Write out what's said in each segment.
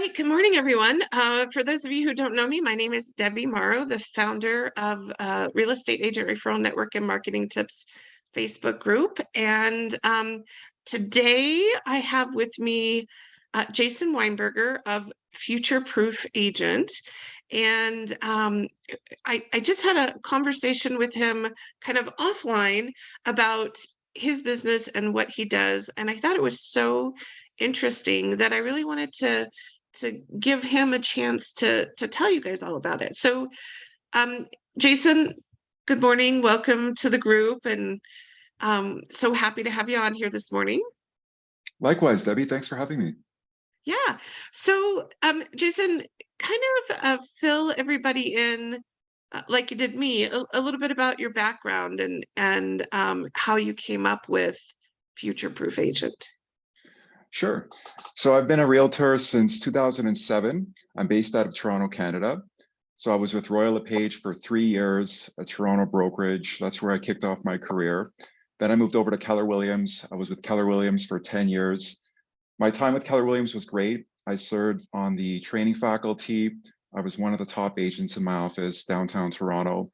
right, good morning, everyone. For those of you who don't know me, my name is Debbie Morrow, the founder of Real Estate Agent Referral Network and Marketing Tips Facebook group. And today I have with me Jason Weinberger of Future Proof Agent. And I just had a conversation with him kind of offline about his business and what he does. And I thought it was so interesting that I really wanted to give him a chance to tell you guys all about it. So Jason, good morning. Welcome to the group, and so happy to have you on here this morning. Likewise, Debbie, thanks for having me. Yeah. So Jason, kind of fill everybody in like you did me, a little bit about your background and how you came up with Future Proof Agent. Sure. So I've been a realtor since 2007. I'm based out of Toronto, Canada. So I was with Royal LePage for 3 years, a Toronto brokerage. That's where I kicked off my career. Then I moved over to Keller Williams. I was with Keller Williams for 10 years. My time with Keller Williams was great. I served on the training faculty. I was one of the top agents in my office, downtown Toronto.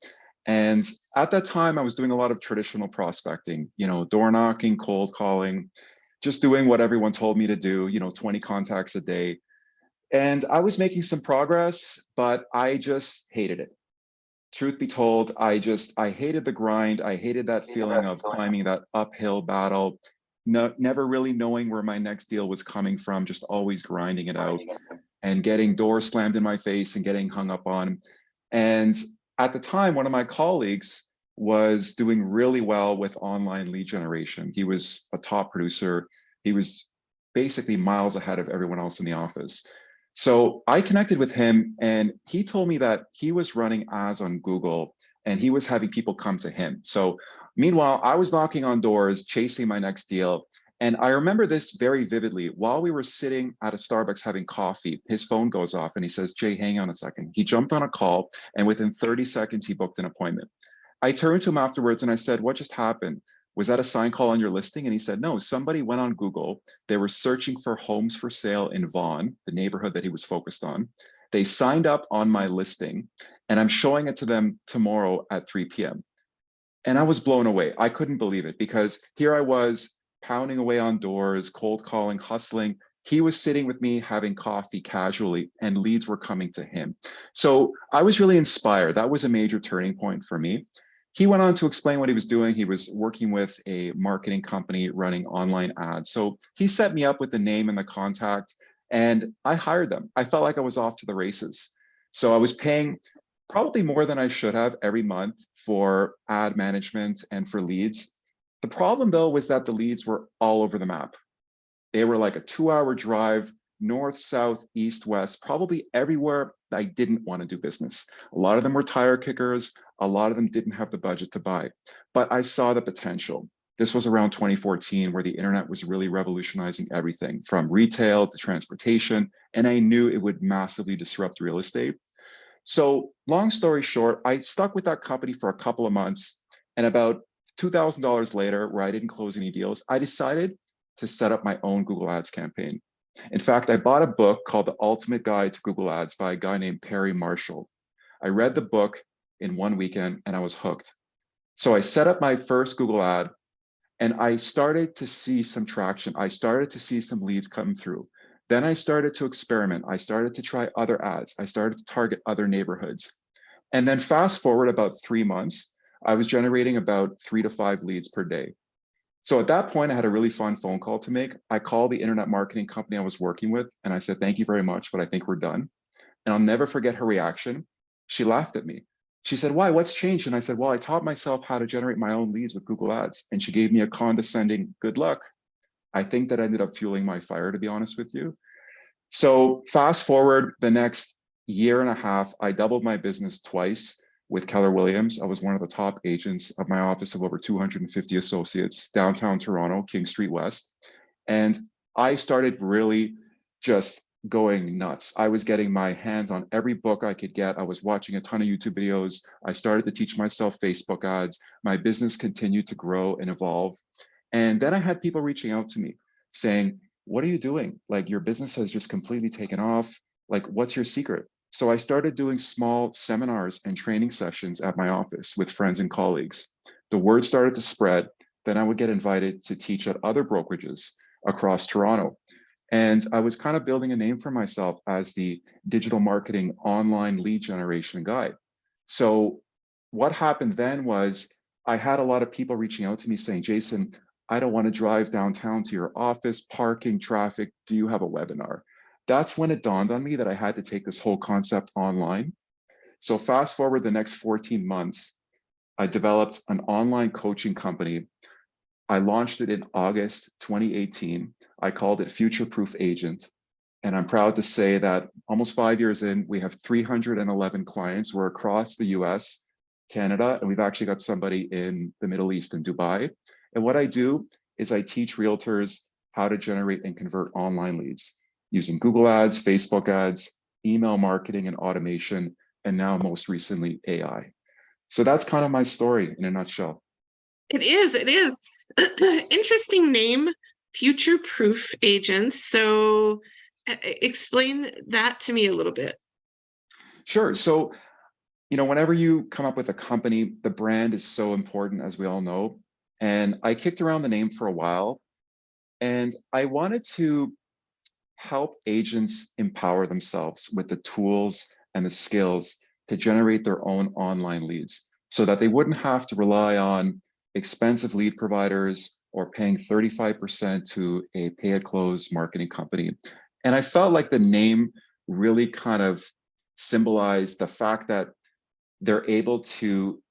And at that time, I was doing a lot of traditional prospecting, door knocking, cold calling, just doing what everyone told me to do, 20 contacts a day. And I was making some progress, but I just hated it. Truth be told, I hated the grind. I hated that feeling of climbing that uphill battle, never really knowing where my next deal was coming from, just always grinding it out and getting doors slammed in my face and getting hung up on. And at the time, one of my colleagues was doing really well with online lead generation. He was a top producer. He was basically miles ahead of everyone else in the office. So I connected with him, and he told me that he was running ads on Google and he was having people come to him. So meanwhile, I was knocking on doors, chasing my next deal. And I remember this very vividly. While we were sitting at a Starbucks having coffee, his phone goes off and he says, "Jay, hang on a second." He jumped on a call, and within 30 seconds, he booked an appointment. I turned to him afterwards and I said, "What just happened? Was that a sign call on your listing?" And he said, "No, somebody went on Google. They were searching for homes for sale in Vaughan, the neighborhood that he was focused on. They signed up on my listing, and I'm showing it to them tomorrow at 3 p.m. And I was blown away. I couldn't believe it, because here I was pounding away on doors, cold calling, hustling. He was sitting with me having coffee casually, and leads were coming to him. So I was really inspired. That was a major turning point for me. He went on to explain what he was doing. He was working with a marketing company running online ads. So he set me up with the name and the contact, and I hired them. I felt like I was off to the races. So I was paying probably more than I should have every month for ad management and for leads. The problem, though, was that the leads were all over the map. They were like a 2-hour drive, north, south, east, west, probably everywhere I didn't want to do business. A lot of them were tire kickers. A lot of them didn't have the budget to buy, but I saw the potential. This was around 2014, where the internet was really revolutionizing everything from retail to transportation, and I knew it would massively disrupt real estate. So long story short, I stuck with that company for a couple of months, and about $2,000 later, where I didn't close any deals, I decided to set up my own Google Ads campaign. In fact, I bought a book called The Ultimate Guide to Google Ads by a guy named Perry Marshall. I read the book in one weekend and I was hooked. So I set up my first Google ad, and I started to see some traction. I started to see some leads come through. Then I started to experiment. I started to try other ads. I started to target other neighborhoods. And then fast forward about 3 months, I was generating about 3 to 5 leads per day. So at that point, I had a really fun phone call to make. I called the internet marketing company I was working with, and I said, "Thank you very much, but I think we're done." And I'll never forget her reaction. She laughed at me. She said, "Why? What's changed?" And I said, "Well, I taught myself how to generate my own leads with Google Ads." And she gave me a condescending "good luck." I think that ended up fueling my fire, to be honest with you. So fast forward the next year and a half, I doubled my business twice with Keller Williams. I was one of the top agents of my office of over 250 associates, downtown Toronto, King Street West. And I started really just going nuts. I was getting my hands on every book I could get. I was watching a ton of YouTube videos. I started to teach myself Facebook ads. My business continued to grow and evolve. And then I had people reaching out to me saying, what are you doing? Like, your business has just completely taken off. Like, what's your secret? So I started doing small seminars and training sessions at my office with friends and colleagues. The word started to spread. Then I would get invited to teach at other brokerages across Toronto. And I was kind of building a name for myself as the digital marketing online lead generation guy. So what happened then was I had a lot of people reaching out to me saying, Jason, I don't want to drive downtown to your office, parking, traffic. Do you have a webinar? That's when it dawned on me that I had to take this whole concept online. So fast forward the next 14 months, I developed an online coaching company. I launched it in August 2018. I called it Future Proof Agent. And I'm proud to say that almost 5 years in, we have 311 clients. We're across the US, Canada, and we've actually got somebody in the Middle East in Dubai. And what I do is I teach realtors how to generate and convert online leads using Google Ads, Facebook ads, email marketing and automation, and now most recently AI. So that's kind of my story in a nutshell. It is, it is. Interesting name, future proof agents. So explain that to me a little bit. Sure. So, whenever you come up with a company, the brand is so important, as we all know. And I kicked around the name for a while, and I wanted to help agents empower themselves with the tools and the skills to generate their own online leads so that they wouldn't have to rely on expensive lead providers or paying 35% to a pay at close marketing company. And I felt like the name really kind of symbolized the fact that they're able to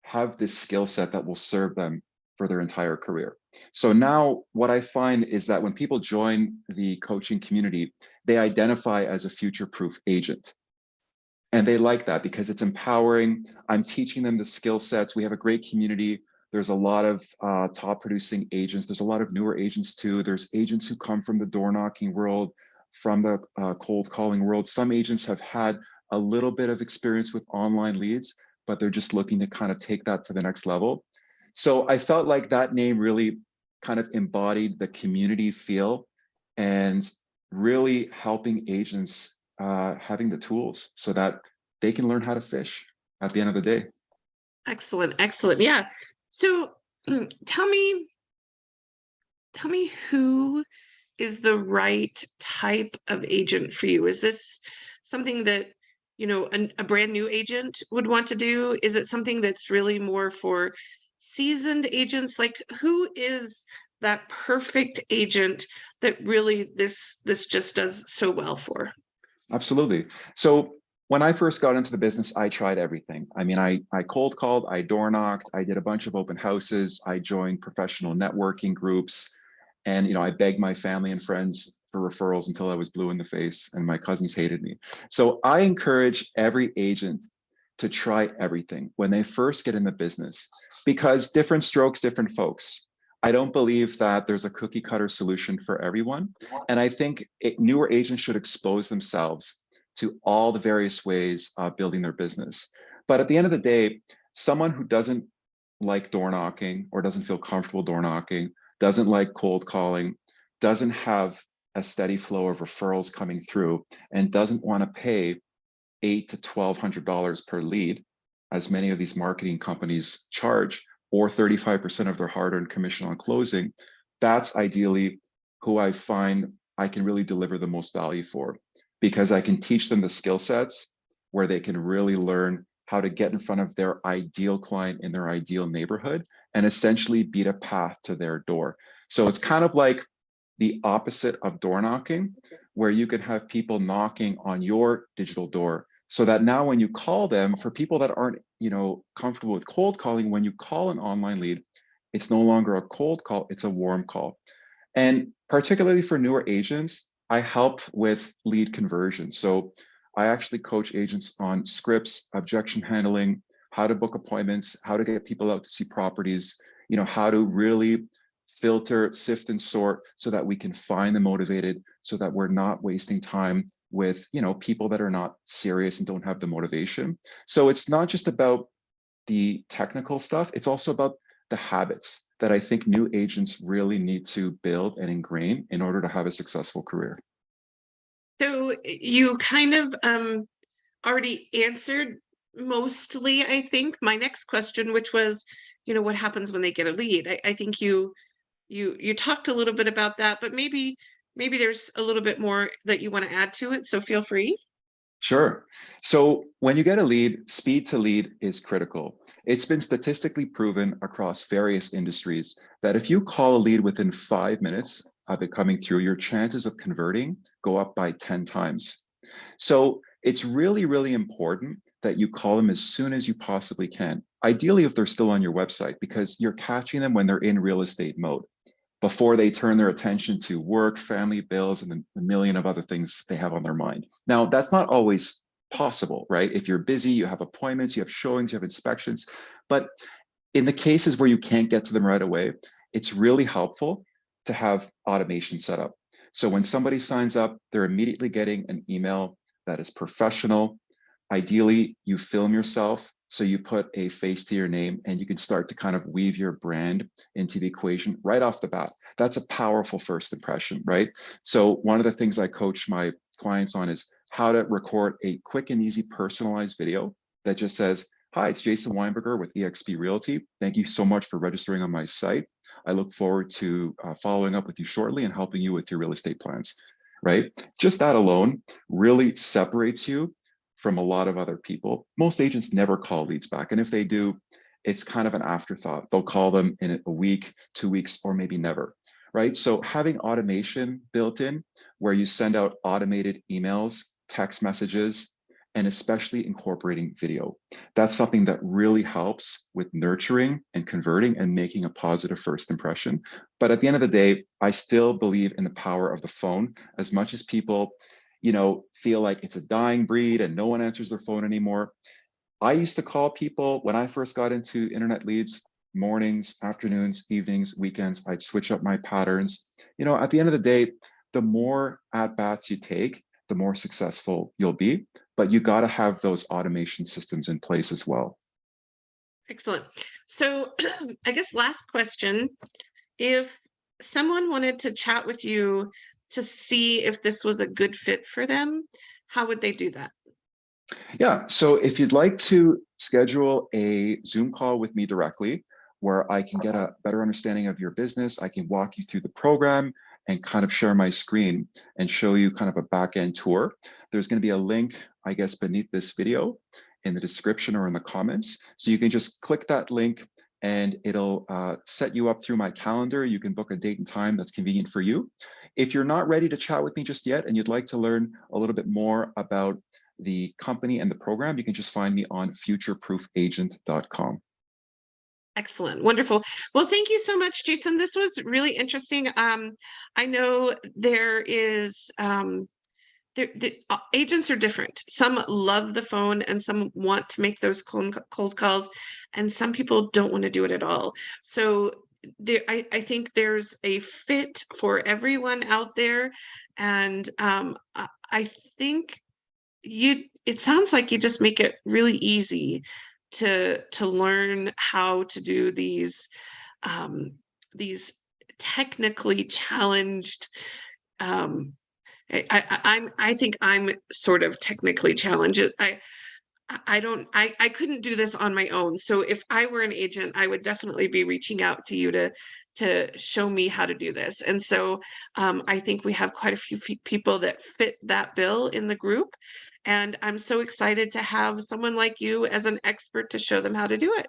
have this skill set that will serve them for their entire career. So now what I find is that when people join the coaching community, they identify as a future-proof agent. And they like that because it's empowering. I'm teaching them the skill sets. We have a great community. There's a lot of top producing agents. There's a lot of newer agents too. There's agents who come from the door knocking world, from the cold calling world. Some agents have had a little bit of experience with online leads, but they're just looking to kind of take that to the next level. So I felt like that name really kind of embodied the community feel and really helping agents having the tools so that they can learn how to fish at the end of the day. Excellent, excellent. Yeah. So tell me, who is the right type of agent for you? Is this something that, a brand new agent would want to do? Is it something that's really more for seasoned agents? Like, who is that perfect agent that really this just does so well for? Absolutely. So when I first got into the business, I tried everything. I mean, I cold called, I door knocked, I did a bunch of open houses, I joined professional networking groups, and I begged my family and friends for referrals until I was blue in the face and my cousins hated me. So I encourage every agent to try everything when they first get in the business, because different strokes, different folks. I don't believe that there's a cookie cutter solution for everyone. And I think newer agents should expose themselves to all the various ways of building their business. But at the end of the day, someone who doesn't like door knocking or doesn't feel comfortable door knocking, doesn't like cold calling, doesn't have a steady flow of referrals coming through, and doesn't want to pay $800 to $1,200 per lead, as many of these marketing companies charge, or 35% of their hard-earned commission on closing, that's ideally who I find I can really deliver the most value for, because I can teach them the skill sets where they can really learn how to get in front of their ideal client in their ideal neighborhood and essentially beat a path to their door. So it's kind of like the opposite of door knocking, where you can have people knocking on your digital door so that now when you call them, for people that aren't comfortable with cold calling, when you call an online lead, it's no longer a cold call, it's a warm call. And particularly for newer agents, I help with lead conversion. So I actually coach agents on scripts, objection handling, how to book appointments, how to get people out to see properties, how to really filter, sift, and sort so that we can find the motivated, so that we're not wasting time with people that are not serious and don't have the motivation. So it's not just about the technical stuff, it's also about the habits that I think new agents really need to build and ingrain in order to have a successful career. So you kind of already answered mostly, I think, my next question, which was, what happens when they get a lead? I think you talked a little bit about that, but maybe there's a little bit more that you want to add to it, so feel free. Sure. So when you get a lead, speed to lead is critical. It's been statistically proven across various industries that if you call a lead within 5 minutes of it coming through, your chances of converting go up by 10 times. So it's really, really important that you call them as soon as you possibly can. Ideally, if they're still on your website, because you're catching them when they're in real estate mode, before they turn their attention to work, family bills, and a million of other things they have on their mind. Now, that's not always possible, right? If you're busy, you have appointments, you have showings, you have inspections. But in the cases where you can't get to them right away, it's really helpful to have automation set up. So when somebody signs up, they're immediately getting an email that is professional. Ideally, you film yourself, so you put a face to your name and you can start to kind of weave your brand into the equation right off the bat. That's a powerful first impression, right? So one of the things I coach my clients on is how to record a quick and easy personalized video that just says, "Hi, it's Jason Weinberger with eXp Realty. Thank you so much for registering on my site. I look forward to following up with you shortly and helping you with your real estate plans," right? Just that alone really separates you from a lot of other people. Most agents never call leads back. And if they do, it's kind of an afterthought. They'll call them in a week, 2 weeks, or maybe never, right? So having automation built in where you send out automated emails, text messages, and especially incorporating video. That's something that really helps with nurturing and converting and making a positive first impression. But at the end of the day, I still believe in the power of the phone. As much as people feel like it's a dying breed and no one answers their phone anymore. I used to call people when I first got into internet leads, mornings, afternoons, evenings, weekends. I'd switch up my patterns. At the end of the day, the more at-bats you take, the more successful you'll be, but you got to have those automation systems in place as well. Excellent. So I guess last question, if someone wanted to chat with you to see if this was a good fit for them, how would they do that? Yeah, so if you'd like to schedule a Zoom call with me directly, where I can get a better understanding of your business, I can walk you through the program and kind of share my screen and show you kind of a back-end tour. There's going to be a link, I guess, beneath this video in the description or in the comments. So you can just click that link and it'll set you up through my calendar. You can book a date and time that's convenient for you. If you're not ready to chat with me just yet and you'd like to learn a little bit more about the company and the program, you can just find me on futureproofagent.com. Excellent. Wonderful. Well, thank you so much, Jason. This was really interesting. I know there is agents are different. Some love the phone and some want to make those cold calls, and some people don't want to do it at all. So I think there's a fit for everyone out there. And I think it sounds like you just make it really easy to learn how to do these technically challenged I think I'm sort of technically challenged. I couldn't do this on my own. So if I were an agent, I would definitely be reaching out to you to show me how to do this. And so I think we have quite a few people that fit that bill in the group. And I'm so excited to have someone like you as an expert to show them how to do it.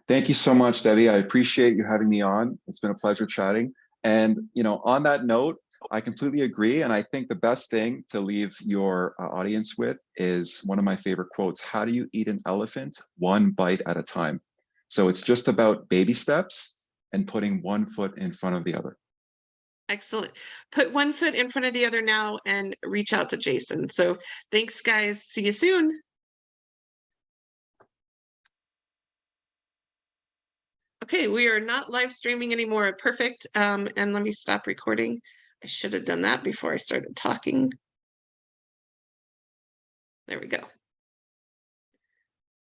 Thank you so much, Debbie. I appreciate you having me on. It's been a pleasure chatting. And on that note, I completely agree. And I think the best thing to leave your audience with is one of my favorite quotes: "How do you eat an elephant? One bite at a time." So it's just about baby steps and putting one foot in front of the other. Excellent. Put one foot in front of the other now and reach out to Jason. So thanks, guys. See you soon. Okay, we are not live streaming anymore. Perfect. And let me stop recording. I should have done that before I started talking. There we go.